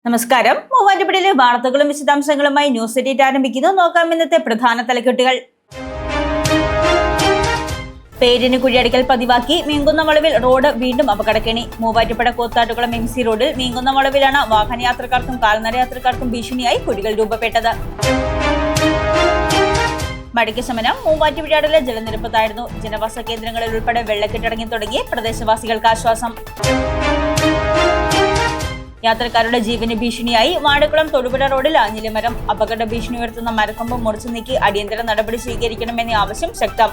നമസ്കാരം. മൂവാറ്റുപുഴയിലെ വാർത്തകളും വിശദാംശങ്ങളുമായി ന്യൂസ് എഡിറ്റ് ആരംഭിക്കുന്നു. നോക്കാം ഇന്നത്തെ പ്രധാന തലക്കെട്ടുകൾ. പേരിന് കുഴിയടിക്കൽ പതിവാക്കി മീങ്കുന്നം വളവിൽ റോഡ് വീണ്ടും അപകടക്കെണി. മൂവാറ്റുപുഴ കൂത്താട്ടുകുളം MC റോഡിൽ മീങ്കുന്നം വളവിലാണ് വാഹനയാത്രക്കാർക്കും കാൽനടയാത്രക്കാർക്കും ഭീഷണിയായി കുഴികൾ രൂപപ്പെട്ടത്. മഴയ്ക്ക് ശമനം. മൂവാറ്റുപുഴയിലെ ജലനിരപ്പ് താഴ്ന്നു. ജനവാസ കേന്ദ്രങ്ങളിൽ ഉൾപ്പെടെ വെള്ളക്കെട്ടിറങ്ങി തുടങ്ങി പ്രദേശവാസികൾക്ക് ആശ്വാസം. യാത്രക്കാരുടെ ജീവന് ഭീഷണിയായി വാഴക്കുളം തൊടുപുഴ റോഡിൽ ആഞ്ഞിലിമരം. അപകട ഭീഷണി ഉയർത്തുന്ന മരക്കൊമ്പ് മുറിച്ചു നീക്കി അടിയന്തര നടപടി സ്വീകരിക്കണമെന്ന ആവശ്യം ശക്തം.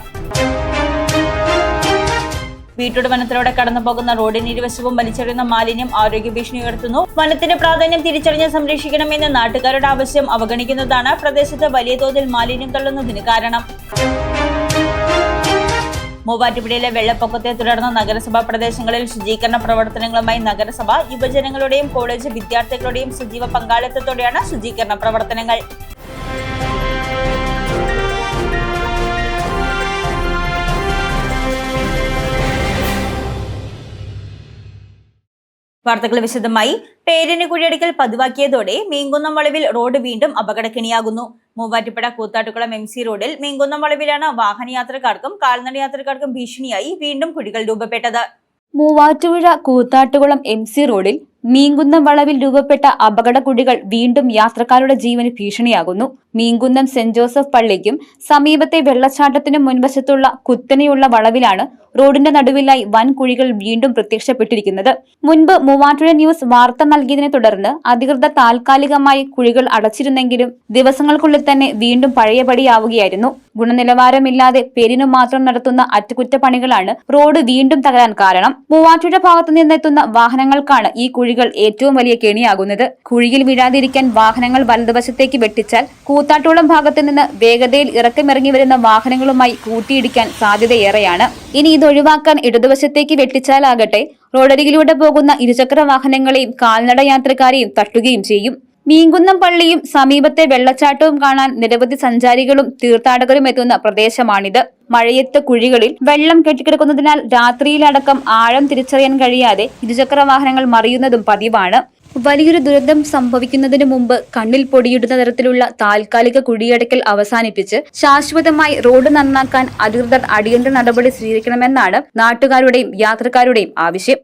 വീട്ടുട വനത്തിലൂടെ കടന്നു പോകുന്ന റോഡിന് ഇരുവശവും വലിച്ചെറിയുന്ന മാലിന്യം ആരോഗ്യ ഭീഷണി ഉയർത്തുന്നു. വനത്തിന്റെ പ്രാധാന്യം തിരിച്ചറിഞ്ഞ് സംരക്ഷിക്കണമെന്ന് നാട്ടുകാരുടെ ആവശ്യം അവഗണിക്കുന്നതാണ് പ്രദേശത്ത് വലിയ തോതിൽ മാലിന്യം തള്ളുന്നതിന് കാരണം. മൂവാറ്റുപുഴയിലെ വെള്ളപ്പൊക്കത്തെ തുടർന്ന് നഗരസഭാ പ്രദേശങ്ങളിൽ ശുചീകരണ പ്രവർത്തനങ്ങളുമായി നഗരസഭ യുവജനങ്ങളുടെയും കോളേജ് വിദ്യാർത്ഥികളുടെയും സജീവ പങ്കാളിത്തത്തോടെയാണ് ശുചീകരണ പ്രവർത്തനങ്ങൾ. വാർത്തകൾ വിശദമായി. പേരിന് കുഴിയടിക്കൽ പതിവാക്കിയതോടെ മീങ്കുന്നം വളവിൽ റോഡ് വീണ്ടും അപകടക്കെണിയാകുന്നു. മൂവാറ്റുപുഴ കൂത്താട്ടുകുളം MC റോഡിൽ മീങ്കുന്നം വളവിലാണ് വാഹനയാത്രക്കാർക്കും കാൽനടയാത്രക്കാർക്കും ഭീഷണിയായി വീണ്ടും കുഴികൾ രൂപപ്പെട്ടത്. മൂവാറ്റുപുഴ കൂത്താട്ടുകുളം MC റോഡിൽ മീങ്കുന്നം വളവിൽ രൂപപ്പെട്ട അപകട കുഴികൾ വീണ്ടും യാത്രക്കാരുടെ ജീവന് ഭീഷണിയാകുന്നു. മീങ്കുന്നം സെന്റ് ജോസഫ് പള്ളിക്കും സമീപത്തെ വെള്ളച്ചാട്ടത്തിനും മുൻവശത്തുള്ള കുത്തനെയുള്ള വളവിലാണ് റോഡിന്റെ നടുവിലായി വൻ കുഴികൾ വീണ്ടും പ്രത്യക്ഷപ്പെട്ടിരിക്കുന്നത്. മുൻപ് മൂവാറ്റുപുഴ ന്യൂസ് വാർത്ത നൽകിയതിനെ തുടർന്ന് അധികൃതർ താൽക്കാലികമായി കുഴികൾ അടച്ചിരുന്നെങ്കിലും ദിവസങ്ങൾക്കുള്ളിൽ തന്നെ വീണ്ടും പഴയപടിയാവുകയായിരുന്നു. ഗുണനിലവാരമില്ലാതെ പേരിനു മാത്രം നടത്തുന്ന അറ്റകുറ്റപ്പണികളാണ് റോഡ് വീണ്ടും തകരാൻ കാരണം. മൂവാറ്റുപുഴ ഭാഗത്തു നിന്നെത്തുന്ന വാഹനങ്ങൾക്കാണ് ഈ കുഴികൾ ഏറ്റവും വലിയ കെണിയാകുന്നത്. കുഴിയിൽ വീഴാതിരിക്കാൻ വാഹനങ്ങൾ വലതുവശത്തേക്ക് വെട്ടിച്ചാൽ കൂത്താട്ടുകുളം ഭാഗത്തു നിന്ന് വേഗതയിൽ ഇറക്കമിറങ്ങി വരുന്ന വാഹനങ്ങളുമായി കൂട്ടിയിടിക്കാൻ സാധ്യതയേറെയാണ്. ഇനി ഇതൊഴിവാക്കാൻ ഇടതുവശത്തേക്ക് വെട്ടിച്ചാലാകട്ടെ റോഡരികിലൂടെ പോകുന്ന ഇരുചക്ര വാഹനങ്ങളെയും കാൽനട യാത്രക്കാരെയും തട്ടുകയും ചെയ്യും. മീങ്കുന്നം പള്ളിയും സമീപത്തെ വെള്ളച്ചാട്ടവും കാണാൻ നിരവധി സഞ്ചാരികളും തീർത്ഥാടകരും എത്തുന്ന പ്രദേശമാണിത്. മഴയത്ത് കുഴികളിൽ വെള്ളം കെട്ടിക്കിടക്കുന്നതിനാൽ രാത്രിയിലടക്കം ആഴം തിരിച്ചറിയാൻ കഴിയാതെ ഇരുചക്ര വാഹനങ്ങൾ മറിയുന്നതും പതിവാണ്. വലിയൊരു ദുരന്തം സംഭവിക്കുന്നതിന് മുമ്പ് കണ്ണിൽ പൊടിയിടുന്ന തരത്തിലുള്ള താൽക്കാലിക കുഴിയടക്കൽ അവസാനിപ്പിച്ച് ശാശ്വതമായി റോഡ് നന്നാക്കാൻ അധികൃതർ അടിയന്തര നടപടി സ്വീകരിക്കണമെന്നാണ് നാട്ടുകാരുടെയും യാത്രക്കാരുടെയും ആവശ്യം.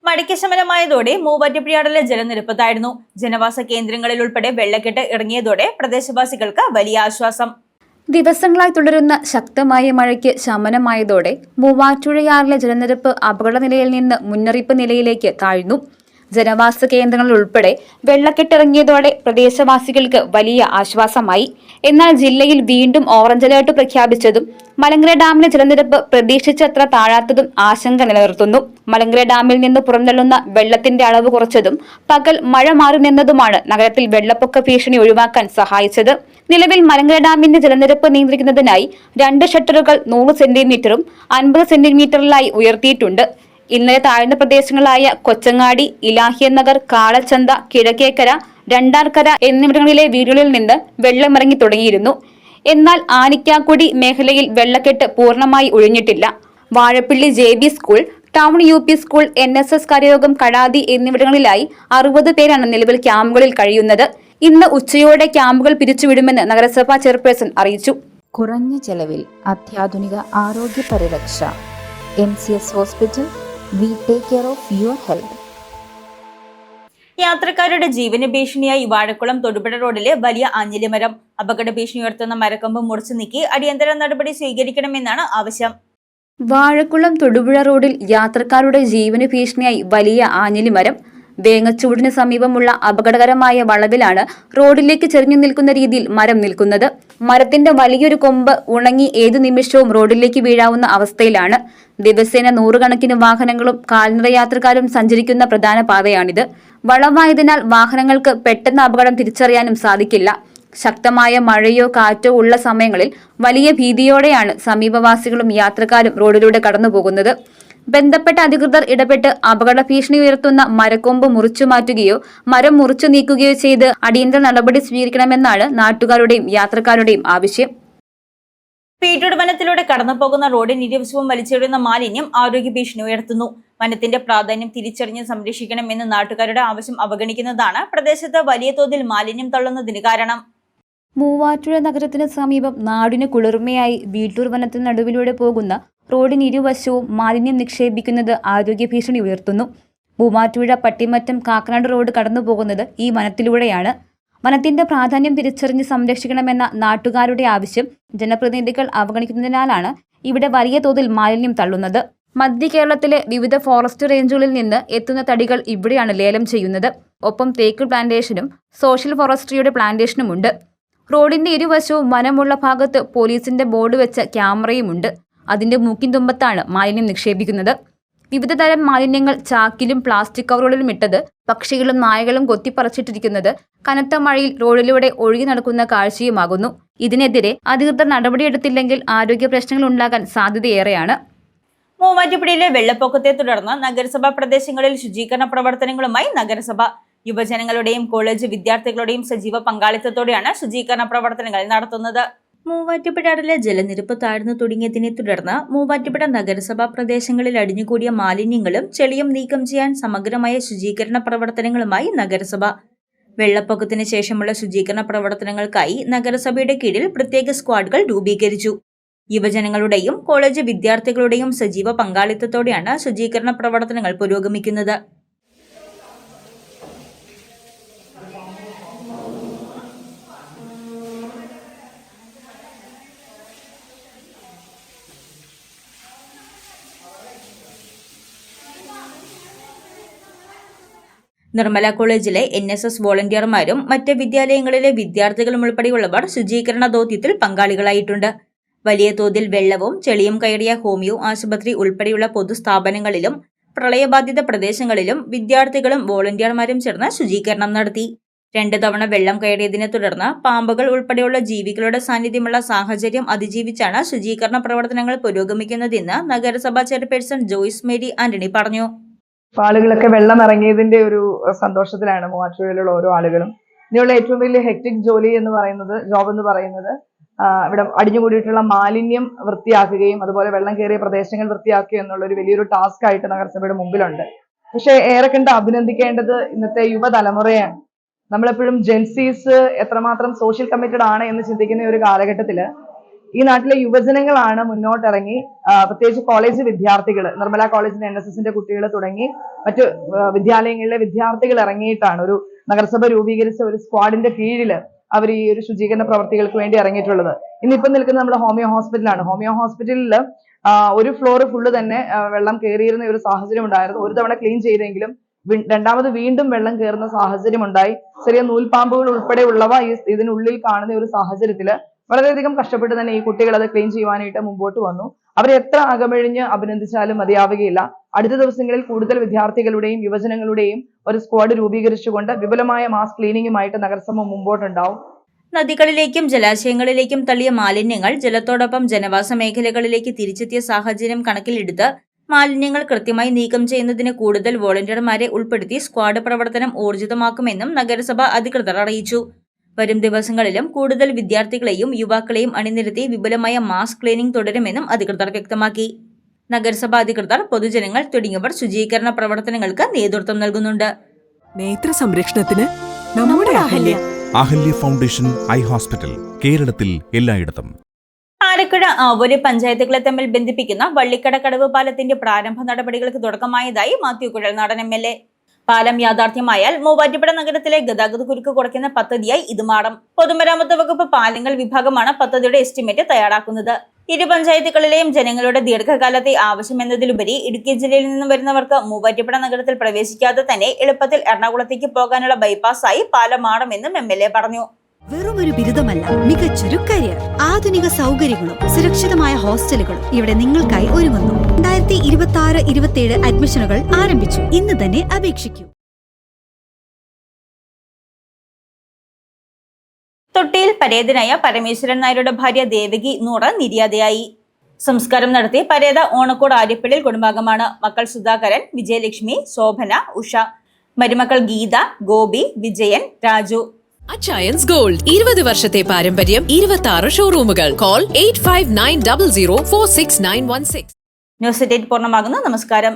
മഴയ്ക്ക് ശമനമായതോടെ മൂവാറ്റുപുഴയിലെ ജലനിരപ്പ് താഴ്ന്നു. ജനവാസ കേന്ദ്രങ്ങളിൽ ഉൾപ്പെടെ വെള്ളക്കെട്ട് ഇറങ്ങിയതോടെ പ്രദേശവാസികൾക്ക് വലിയ ആശ്വാസം. ദിവസങ്ങളായി തുടരുന്ന ശക്തമായ മഴയ്ക്ക് ശമനമായതോടെ മൂവാറ്റുപുഴയാറിലെ ജലനിരപ്പ് അപകട നിലയിൽ നിന്ന് മുന്നറിയിപ്പ് നിലയിലേക്ക് താഴ്ന്നു. ജനവാസ കേന്ദ്രങ്ങളിൽ ഉൾപ്പെടെ വെള്ളക്കെട്ടിറങ്ങിയതോടെ പ്രദേശവാസികൾക്ക് വലിയ ആശ്വാസമായി. എന്നാൽ ജില്ലയിൽ വീണ്ടും ഓറഞ്ച് അലേർട്ട് പ്രഖ്യാപിച്ചതും മലങ്കര ഡാമിലെ ജലനിരപ്പ് പ്രതീക്ഷിച്ചത്ര താഴാത്തതും ആശങ്ക നിലനിർത്തുന്നു. മലങ്കര ഡാമിൽ നിന്ന് പുറന്തള്ളുന്ന വെള്ളത്തിന്റെ അളവ് കുറച്ചതും പകൽ മഴ മാറി നിന്നതുമാണ് നഗരത്തിൽ വെള്ളപ്പൊക്ക ഭീഷണി ഒഴിവാക്കാൻ സഹായിച്ചത്. നിലവിൽ മലങ്കര ഡാമിന്റെ ജലനിരപ്പ് നിയന്ത്രിക്കുന്നതിനായി 2 ഷട്ടറുകൾ 100 സെന്റിമീറ്ററും 50 സെന്റിമീറ്ററിലായി ഉയർത്തിയിട്ടുണ്ട്. ഇന്നലെ താഴ്ന്ന പ്രദേശങ്ങളായ കൊച്ചങ്ങാടി, ഇലാഹിയ നഗർ, കാളച്ചന്ത, കിഴക്കേക്കര, രണ്ടാർക്കര എന്നിവിടങ്ങളിലെ വീടുകളിൽ നിന്ന് വെള്ളമിറങ്ങി തുടങ്ങിയിരുന്നു. എന്നാൽ ആനിക്കാക്കുടി മേഖലയിൽ വെള്ളക്കെട്ട് പൂർണ്ണമായി ഒഴിഞ്ഞിട്ടില്ല. Vazhappilly JB school, town UP school, NSS Karayogam, Kadathy എന്നിവിടങ്ങളിലായി 60 പേരാണ് നിലവിൽ ക്യാമ്പുകളിൽ കഴിയുന്നത്. ഇന്ന് ഉച്ചയോടെ ക്യാമ്പുകൾ പിരിച്ചുവിടുമെന്ന് നഗരസഭാ ചെയർപേഴ്സൺ അറിയിച്ചു. കുറഞ്ഞ ചെലവിൽ അത്യാധുനിക ആരോഗ്യ പരിരക്ഷ. MCS hospital. We take care of your health. യാത്രക്കാരുടെ ജീവന് ഭീഷണിയായി വാഴക്കുളം തൊടുപുഴ റോഡിലെ വലിയ ആഞ്ഞിലിമരം. അപകട ഭീഷണി ഉയർത്തുന്ന മരക്കൊമ്പ് മുറിച്ചു നീക്കി അടിയന്തര നടപടി സ്വീകരിക്കണമെന്നാണ് ആവശ്യം. വാഴക്കുളം തൊടുപുഴ റോഡിൽ യാത്രക്കാരുടെ ജീവന് ഭീഷണിയായി വലിയ ആഞ്ഞിലിമരം. വേങ്ങച്ചൂടിന് സമീപമുള്ള അപകടകരമായ വളവിലാണ് റോഡിലേക്ക് ചെരിഞ്ഞു നിൽക്കുന്ന രീതിയിൽ മരം നിൽക്കുന്നത്. മരത്തിന്റെ വലിയൊരു കൊമ്പ് ഉണങ്ങി ഏതു നിമിഷവും റോഡിലേക്ക് വീഴാവുന്ന അവസ്ഥയിലാണ്. ദിവസേന 100 കണക്കിന് വാഹനങ്ങളും കാൽനട യാത്രക്കാരും സഞ്ചരിക്കുന്ന പ്രധാന പാതയാണിത്. വളവായതിനാൽ വാഹനങ്ങൾക്ക് പെട്ടെന്ന് അപകടം തിരിച്ചറിയാനും സാധിക്കില്ല. ശക്തമായ മഴയോ കാറ്റോ ഉള്ള സമയങ്ങളിൽ വലിയ ഭീതിയോടെയാണ് സമീപവാസികളും യാത്രക്കാരും റോഡിലൂടെ കടന്നുപോകുന്നത്. ബന്ധപ്പെട്ട അധികൃതർ ഇടപെട്ട് അപകട ഭീഷണി ഉയർത്തുന്ന മരക്കൊമ്പ് മുറിച്ചു മാറ്റുകയോ മരം മുറിച്ചു നീക്കുകയോ ചെയ്ത് അടിയന്തര നടപടി സ്വീകരിക്കണമെന്നാണ് നാട്ടുകാരുടെയും യാത്രക്കാരുടെയും ആവശ്യം. വീട്ടുട വനത്തിലൂടെ കടന്നുപോകുന്ന റോഡിന് ഇരുവശവും വലിച്ചെറിയുന്ന മാലിന്യം ആരോഗ്യ ഭീഷണി ഉയർത്തുന്നു. വനത്തിന്റെ പ്രാധാന്യം തിരിച്ചറിഞ്ഞ് സംരക്ഷിക്കണമെന്ന് നാട്ടുകാരുടെ ആവശ്യം അവഗണിക്കുന്നതാണ് പ്രദേശത്ത് വലിയ തോതിൽ മാലിന്യം തള്ളുന്നതിന് കാരണം. മൂവാറ്റുപുഴ നഗരത്തിന് സമീപം നാടിന് കുളിർമയായി വീട്ടൂർ വനത്തിന് നടുവിലൂടെ പോകുന്ന റോഡിന് ഇരുവശവും മാലിന്യം നിക്ഷേപിക്കുന്നത് ആരോഗ്യ ഭീഷണി ഉയർത്തുന്നു. മൂവാറ്റുപുഴ പട്ടിമറ്റം കാക്കനാട് റോഡ് കടന്നു പോകുന്നത് ഈ വനത്തിലൂടെയാണ്. വനത്തിന്റെ പ്രാധാന്യം തിരിച്ചറിഞ്ഞ് സംരക്ഷിക്കണമെന്ന നാട്ടുകാരുടെ ആവശ്യം ജനപ്രതിനിധികൾ അവഗണിക്കുന്നതിനാലാണ് ഇവിടെ വലിയ തോതിൽ മാലിന്യം തള്ളുന്നത്. മധ്യ കേരളത്തിലെ വിവിധ ഫോറസ്റ്റ് റേഞ്ചുകളിൽ നിന്ന് എത്തുന്ന തടികൾ ഇവിടെയാണ് ലേലം ചെയ്യുന്നത്. ഒപ്പം തേക്ക് പ്ലാന്റേഷനും സോഷ്യൽ ഫോറസ്ട്രിയുടെ പ്ലാന്റേഷനുമുണ്ട്. റോഡിന്റെ ഇരുവശവും വനമുള്ള ഭാഗത്ത് പോലീസിന്റെ ബോർഡ് വെച്ച ക്യാമറയുമുണ്ട്. അതിന്റെ മൂക്കിൻ തുമ്പത്താണ് മാലിന്യം നിക്ഷേപിക്കുന്നത്. വിവിധ തരം മാലിന്യങ്ങൾ ചാക്കിലും പ്ലാസ്റ്റിക് കവറുകളിലും ഇട്ടത് പക്ഷികളും നായകളും കൊത്തിപ്പറിച്ചിട്ടിരിക്കുന്നത് കനത്ത മഴയിൽ റോഡിലൂടെ ഒഴുകി നടക്കുന്ന കാഴ്ചയുമാകുന്നു. ഇതിനെതിരെ അധികൃതർ നടപടിയെടുത്തില്ലെങ്കിൽ ആരോഗ്യ പ്രശ്നങ്ങൾ ഉണ്ടാകാൻ സാധ്യതയേറെയാണ്. മൂവാറ്റുപുഴയിലെ വെള്ളപ്പൊക്കത്തെ തുടർന്ന് നഗരസഭാ പ്രദേശങ്ങളിൽ ശുചീകരണ പ്രവർത്തനങ്ങളുമായി നഗരസഭ. യുവജനങ്ങളുടെയും കോളേജ് വിദ്യാർത്ഥികളുടെയും സജീവ പങ്കാളിത്തത്തോടെയാണ് ശുചീകരണ പ്രവർത്തനങ്ങൾ നടത്തുന്നത്. മൂവാറ്റുപുഴയിലെ ജലനിരപ്പ് താഴ്ന്നു തുടങ്ങിയതിനെ തുടർന്ന് മൂവാറ്റുപുഴ നഗരസഭാ പ്രദേശങ്ങളിൽ അടിഞ്ഞുകൂടിയ മാലിന്യങ്ങളും ചെളിയും നീക്കം ചെയ്യാൻ സമഗ്രമായ ശുചീകരണ പ്രവർത്തനങ്ങളുമായി നഗരസഭ. വെള്ളപ്പൊക്കത്തിന് ശേഷമുള്ള ശുചീകരണ പ്രവർത്തനങ്ങൾക്കായി നഗരസഭയുടെ കീഴിൽ പ്രത്യേക സ്ക്വാഡുകൾ രൂപീകരിച്ചു. യുവജനങ്ങളുടെയും കോളേജ് വിദ്യാർത്ഥികളുടെയും സജീവ പങ്കാളിത്തത്തോടെയാണ് ശുചീകരണ പ്രവർത്തനങ്ങൾ പുരോഗമിക്കുന്നത്. നിർമ്മല കോളേജിലെ NSS വോളണ്ടിയർമാരും മറ്റ് വിദ്യാലയങ്ങളിലെ വിദ്യാർത്ഥികളും ഉൾപ്പെടെയുള്ളവർ ശുചീകരണ ദൗത്യത്തിൽ പങ്കാളികളായിട്ടുണ്ട്. വലിയ തോതിൽ വെള്ളവും ചെളിയും കയറിയ ഹോമിയോ ആശുപത്രി ഉൾപ്പെടെയുള്ള പൊതുസ്ഥാപനങ്ങളിലും പ്രളയബാധിത പ്രദേശങ്ങളിലും വിദ്യാർത്ഥികളും വോളണ്ടിയർമാരും ചേർന്ന് ശുചീകരണം നടത്തി. 2 തവണ വെള്ളം കയറിയതിനെ തുടർന്ന് പാമ്പുകൾ ഉൾപ്പെടെയുള്ള ജീവികളുടെ സാന്നിധ്യമുള്ള സാഹചര്യം അതിജീവിച്ചാണ് ശുചീകരണ പ്രവർത്തനങ്ങൾ പുരോഗമിക്കുന്നതെന്ന് നഗരസഭാ ചെയർപേഴ്സൺ ജോയ്സ് മേരി ആന്റണി പറഞ്ഞു. ആളുകളൊക്കെ വെള്ളം ഇറങ്ങിയതിന്റെ ഒരു സന്തോഷത്തിലാണ് മൂവാറ്റുപുഴയിലുള്ള ഓരോ ആളുകളും. ഇനിയുള്ള ഏറ്റവും വലിയ ഹെക്ടിക് ജോബ് എന്ന് പറയുന്നത് ഇവിടെ അടിഞ്ഞുകൂടിയിട്ടുള്ള മാലിന്യം വൃത്തിയാക്കുകയും അതുപോലെ വെള്ളം കയറിയ പ്രദേശങ്ങൾ വൃത്തിയാക്കുക എന്നുള്ള ഒരു വലിയൊരു ടാസ്ക് ആയിട്ട് നഗരസഭയുടെ മുമ്പിലുണ്ട്. പക്ഷെ ഏറെ കണ്ട് അഭിനന്ദിക്കേണ്ടത് ഇന്നത്തെ യുവതലമുറയാണ്. നമ്മളെപ്പോഴും ജെൻസീസ് എത്രമാത്രം സോഷ്യൽ കമ്മിറ്റഡ് ആണ് എന്ന് ചിന്തിക്കുന്ന ഒരു കാലഘട്ടത്തില് ഈ നാട്ടിലെ യുവജനങ്ങളാണ് മുന്നോട്ടിറങ്ങി, പ്രത്യേകിച്ച് കോളേജ് വിദ്യാർത്ഥികൾ, നിർമ്മല കോളേജിന്റെ NSSന്റെ കുട്ടികൾ തുടങ്ങി മറ്റു വിദ്യാലയങ്ങളിലെ വിദ്യാർത്ഥികൾ ഇറങ്ങിയിട്ടാണ് ഒരു നഗരസഭ രൂപീകരിച്ച ഒരു സ്ക്വാഡിന്റെ കീഴിൽ അവർ ഈ ഒരു ശുചീകരണ പ്രവർത്തികൾക്ക് വേണ്ടി ഇറങ്ങിയിട്ടുള്ളത്. ഇന്നിപ്പം നിൽക്കുന്നത് നമ്മുടെ ഹോമിയോ ഹോസ്പിറ്റലാണ്. ഹോമിയോ ഹോസ്പിറ്റലിൽ ഒരു ഫ്ലോർ ഫുള്ള് തന്നെ വെള്ളം കയറിയിരുന്ന ഒരു സാഹചര്യം ഉണ്ടായിരുന്നു. ഒരു തവണ ക്ലീൻ ചെയ്തെങ്കിലും രണ്ടാമത് വീണ്ടും വെള്ളം കയറുന്ന സാഹചര്യം ഉണ്ടായി. ചെറിയ നൂൽപ്പാമ്പുകൾ ഉൾപ്പെടെയുള്ളവ ഇതിനുള്ളിൽ കാണുന്ന ഒരു സാഹചര്യത്തില് വളരെയധികം കഷ്ടപ്പെട്ട് തന്നെ ഈ കുട്ടികൾ അത് ക്ലീൻ ചെയ്യുവാനായിട്ട് മുമ്പോട്ട് വന്നു. അവരെ എത്ര അകമഴിഞ്ഞ് അഭിനന്ദിച്ചാലും മതിയാവുകയില്ല. അടുത്ത ദിവസങ്ങളിൽ കൂടുതൽ വിദ്യാർത്ഥികളുടെയും യുവജനങ്ങളുടെയും ഒരു സ്ക്വാഡ് രൂപീകരിച്ചുകൊണ്ട് വിപുലമായ മാസ് ക്ലീനിങ്ങുമായിട്ട് നഗരസഭ മുമ്പോട്ടുണ്ടാവും. നദികളിലേക്കും ജലാശയങ്ങളിലേക്കും തള്ളിയ മാലിന്യങ്ങൾ ജലത്തോടൊപ്പം ജനവാസ മേഖലകളിലേക്ക് തിരിച്ചെത്തിയ സാഹചര്യം കണക്കിലെടുത്ത് മാലിന്യങ്ങൾ കൃത്യമായി നീക്കം ചെയ്യുന്നതിന് കൂടുതൽ വോളണ്ടിയർമാരെ ഉൾപ്പെടുത്തി സ്ക്വാഡ് പ്രവർത്തനം ഊർജിതമാക്കുമെന്നും നഗരസഭ അധികൃതർ അറിയിച്ചു. വരും ദിവസങ്ങളിലും കൂടുതൽ വിദ്യാർത്ഥികളെയും യുവാക്കളെയും അണിനിരത്തി വിപുലമായ മാസ് ക്ലീനിംഗ് തുടരുമെന്നും അധികൃതർ വ്യക്തമാക്കി. നഗരസഭാ അധികൃതർ, പൊതുജനങ്ങൾ തുടങ്ങിയവർ ശുചീകരണ പ്രവർത്തനങ്ങൾക്ക് നേതൃത്വം നൽകുന്നുണ്ട്. നേത്ര സംരക്ഷണത്തിന് നമ്മുടെ അഹല്യ ഫൗണ്ടേഷൻ ഐ ഹോസ്പിറ്റൽ, കേരളത്തിൽ എല്ലായിടത്തും. ആലക്കുഴ ആവൂര് പഞ്ചായത്തുകളെ തമ്മിൽ ബന്ധിപ്പിക്കുന്ന വള്ളിക്കടക്കടവ് പാലത്തിന്റെ പ്രാരംഭ നടപടികൾക്ക് തുടക്കമായതായി മാത്യു കുഴൽനാടൻ MLA. പാലം യാഥാർത്ഥ്യമായാൽ മൂവാറ്റുപുഴ നഗരത്തിലെ ഗതാഗത കുരുക്ക് കുറയ്ക്കുന്ന പദ്ധതിയായി ഇത് മാറും. പൊതുമരാമത്ത് വകുപ്പ് പാലങ്ങൾ വിഭാഗമാണ് പദ്ധതിയുടെ എസ്റ്റിമേറ്റ് തയ്യാറാക്കുന്നത്. ഇരു പഞ്ചായത്തുകളിലെയും ജനങ്ങളുടെ ദീർഘകാലത്തെ ആവശ്യമെന്നതിലുപരി ഇടുക്കി ജില്ലയിൽ നിന്നും വരുന്നവർക്ക് മൂവാറ്റുപുഴ നഗരത്തിൽ പ്രവേശിക്കാതെ തന്നെ എളുപ്പത്തിൽ എറണാകുളത്തേക്ക് പോകാനുള്ള ബൈപ്പാസായി പാലം മാറുമെന്നും MLA പറഞ്ഞു. വെറുമൊരു ബിരുദമല്ല, മികച്ചൊരു കരിയർ. ആധുനിക സൗകര്യങ്ങളും സുരക്ഷിതമായ ഹോസ്റ്റലുകളും ഇവിടെ നിങ്ങൾക്കായി ഒരുങ്ങുന്നു. 2026-27 അഡ്മിഷനുകൾ ആരംഭിച്ചു. ഇന്ന് തന്നെ അപേക്ഷിക്കൂ. തൊട്ടിയിൽ പരേതനായ പരമേശ്വരൻ നായരുടെ ഭാര്യ ദേവകി നൂറ് നിര്യാതയായി. സംസ്കാരം നടത്തി പരേത ഓണക്കോട് ആര്യപ്പള്ളിൽ കുടുംബാംഗമാണ്. മക്കൾ സുധാകരൻ, വിജയലക്ഷ്മി, ശോഭന, ഉഷ. മരുമക്കൾ ഗീത, ഗോപി, വിജയൻ, രാജു. അച്ചയൻസ് ഗോൾഡ് 20 വർഷത്തെ പാരമ്പര്യം, 26 ഷോറൂമുകൾ. കോൾ 8590046916. ന്യൂസ് 8 പൂർണ്ണമാകുന്നു. നമസ്കാരം.